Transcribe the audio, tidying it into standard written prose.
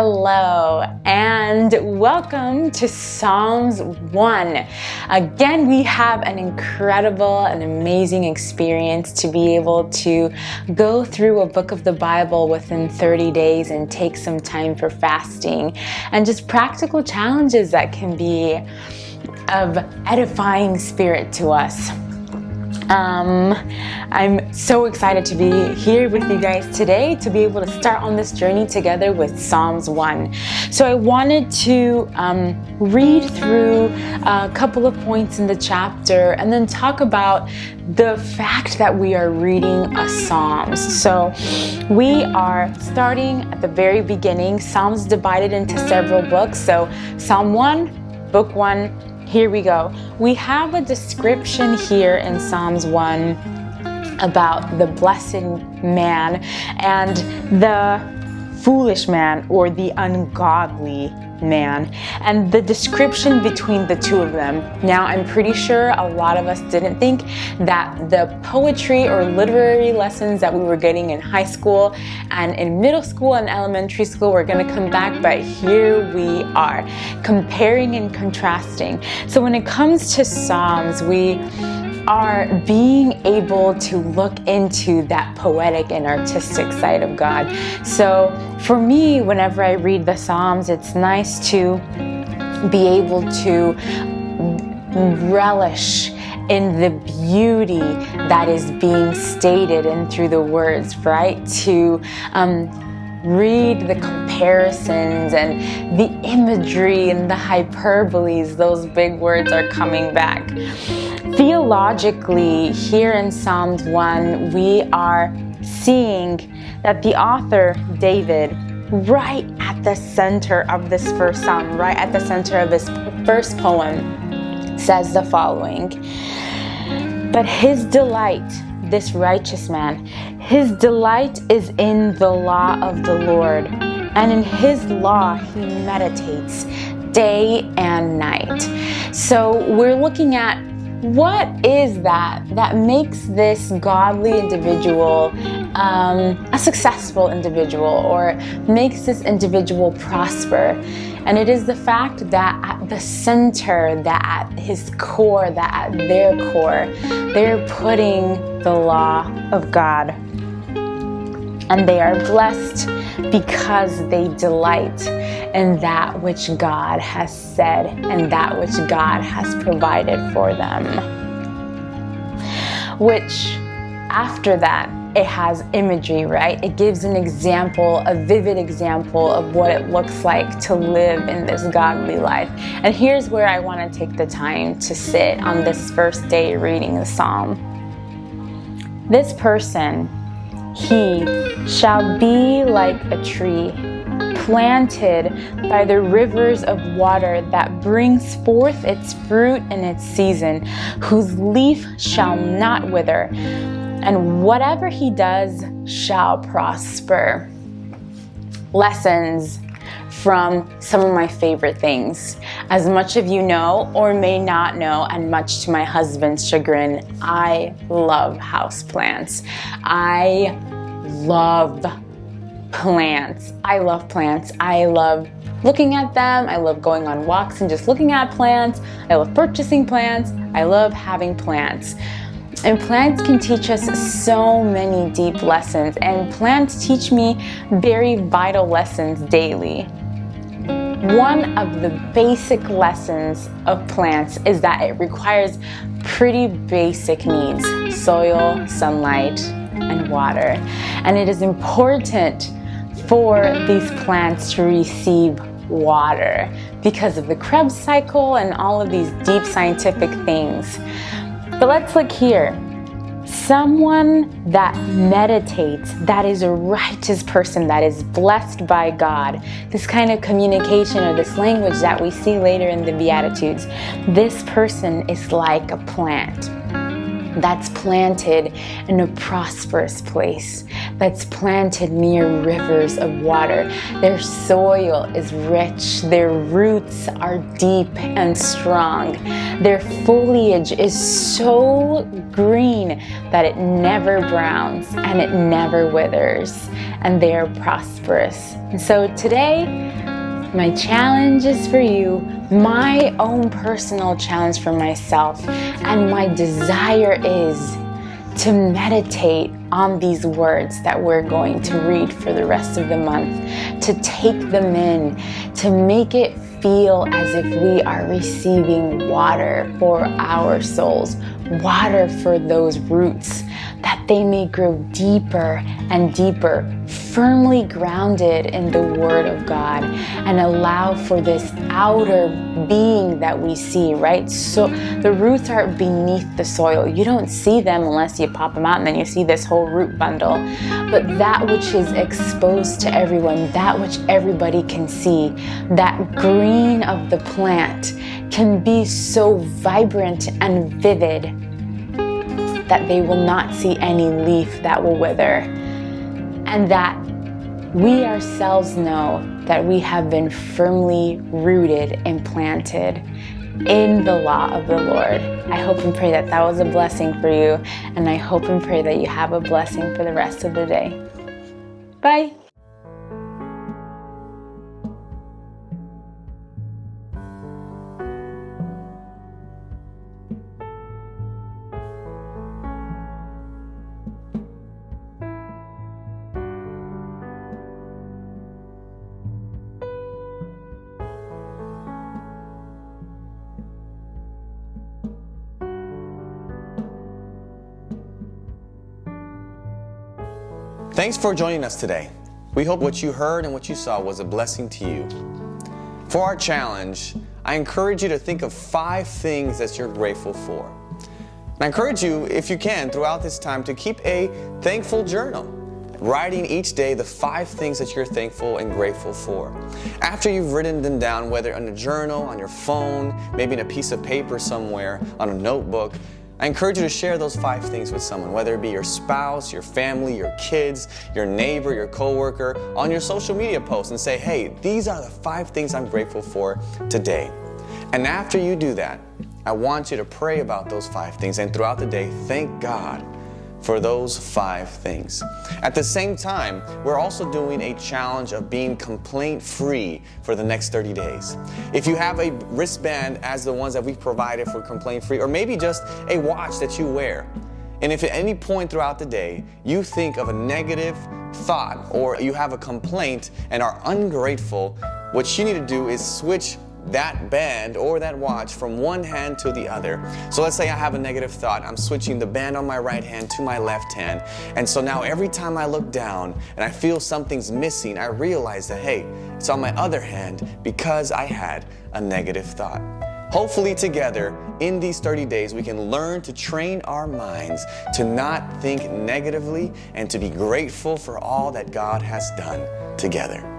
Hello and welcome to Psalms 1. Again, we have an incredible and amazing experience to be able to go through a book of the Bible within 30 days and take some time for fasting and just practical challenges that can be of edifying spirit to us. I'm so excited to be here with you guys today to be able to start on this journey together with Psalms 1. So I wanted to read through a couple of points in the chapter and then talk about the fact that we are reading a Psalms. So we are starting at the very beginning. Psalms divided into several books. So Psalm 1, Book 1, here we go. We have a description here in Psalms 1 about the blessed man and the foolish man or the ungodly man, and the description between the two of them. Now, I'm pretty sure a lot of us didn't think that the poetry or literary lessons that we were getting in high school and in middle school and elementary school were going to come back, but here we are, comparing and contrasting. So when it comes to Psalms, we are being able to look into that poetic and artistic side of God. So for me, whenever I read the Psalms, it's nice to be able to relish in the beauty that is being stated and through the words, right? To read the comparisons and the imagery and the hyperboles. Those big words are coming back. Theologically, here in Psalms 1, we are seeing that the author, David, right at the center of this first psalm, right at the center of this first poem, says the following: "But his delight, this righteous man, his delight is in the law of the Lord, and in his law he meditates day and night." So we're looking at what is that makes this godly individual a successful individual, or makes this individual prosper. And it is the fact that at the center, that at his core, that at their core, they're putting the law of God. And they are blessed because they delight in that which God has said and that which God has provided for them. Which, after that, it has imagery, right? It gives an example, a vivid example of what it looks like to live in this godly life. And here's where I want to take the time to sit on this first day reading the psalm. This person, he shall be like a tree planted by the rivers of water that brings forth its fruit in its season, whose leaf shall not wither, and whatever he does shall prosper. Lessons from some of my favorite things. As much of you know or may not know, and much to my husband's chagrin, I love houseplants. I love plants. I love plants. I love looking at them. I love going on walks and just looking at plants. I love purchasing plants. I love having plants. And plants can teach us so many deep lessons, and plants teach me very vital lessons daily. One of the basic lessons of plants is that it requires pretty basic needs: soil, sunlight, and water. And it is important for these plants to receive water because of the Krebs cycle and all of these deep scientific things. But let's look here. Someone that meditates, that is a righteous person, that is blessed by God. This kind of communication or this language that we see later in the Beatitudes. This person is like a plant. that's planted in a prosperous place, that's planted near rivers of water. Their soil is rich, their roots are deep and strong. Their foliage is so green that it never browns and it never withers, and they are prosperous. And so today, my challenge is for you, my own personal challenge for myself, and my desire is to meditate on these words that we're going to read for the rest of the month, to take them in, to make it feel as if we are receiving water for our souls, water for those roots, that they may grow deeper and deeper, firmly grounded in the Word of God, and allow for this outer being that we see, right? So the roots are beneath the soil. You don't see them unless you pop them out and then you see this whole root bundle. But that which is exposed to everyone, that which everybody can see, that green of the plant can be so vibrant and vivid that they will not see any leaf that will wither, and that we ourselves know that we have been firmly rooted and planted in the law of the Lord. I hope and pray that that was a blessing for you, and I hope and pray that you have a blessing for the rest of the day. Bye. Thanks for joining us today. We hope what you heard and what you saw was a blessing to you. For our challenge, I encourage you to think of 5 things that you're grateful for. And I encourage you, if you can, throughout this time to keep a thankful journal, writing each day the 5 things that you're thankful and grateful for. After you've written them down, whether in a journal, on your phone, maybe in a piece of paper somewhere, on a notebook, I encourage you to share those 5 things with someone, whether it be your spouse, your family, your kids, your neighbor, your coworker, on your social media posts, and say, hey, these are the 5 things I'm grateful for today. And after you do that, I want you to pray about those 5 things, and throughout the day, thank God for those 5 things. At the same time, we're also doing a challenge of being complaint-free for the next 30 days. If you have a wristband as the ones that we've provided for complaint-free, or maybe just a watch that you wear, and if at any point throughout the day you think of a negative thought or you have a complaint and are ungrateful, what you need to do is switch that band or that watch from one hand to the other. So let's say I have a negative thought. I'm switching the band on my right hand to my left hand. And so now every time I look down and I feel something's missing, I realize that, hey, it's on my other hand because I had a negative thought. Hopefully together in these 30 days, we can learn to train our minds to not think negatively and to be grateful for all that God has done together.